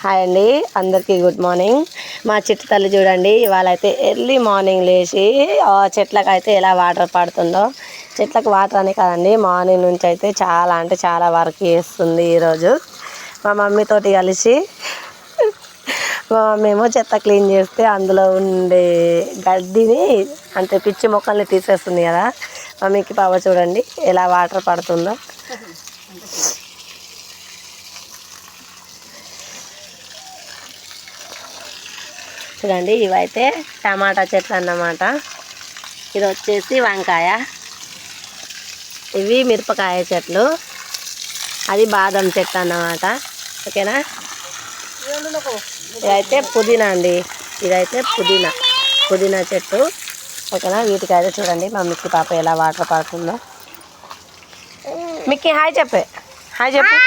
Hi అండి, అందరికీ good morning. మా చెట్టు తల్లి చూడండి, ఇవాళైతే ఎర్లీ మార్నింగ్ లేచి చెట్లకు అయితే ఎలా వాటర్ పడుతుందో. చెట్లకు వాటర్ అనే కాదండి, మార్నింగ్ నుంచి అయితే చాలా అంటే చాలా వర్క్ చేస్తుంది. ఈరోజు మా మమ్మీతోటి కలిసి మా మమ్మీ ఏమో చెత్త క్లీన్ చేస్తే అందులో ఉండే గడ్డిని అంటే పిచ్చి మొక్కల్ని తీసేస్తుంది కదా. మమ్మీకి పాప చూడండి ఎలా వాటర్ పడుతుందో. చూడండి, ఇవైతే టమాటా చెట్లు అన్నమాట. ఇది వచ్చేసి వంకాయ, ఇవి మిరపకాయ చెట్లు, అది బాదం చెట్టు అన్నమాట. ఓకేనా. ఇదైతే పుదీనా అండి, ఇదైతే పుదీనా చెట్టు. ఓకేనా. వీటికైతే చూడండి మమ్మీకి పాప ఎలా వాటర్ పడుతుందో. మిక్కీ హాయ్ చెప్పే, హాయ్ చెప్పు.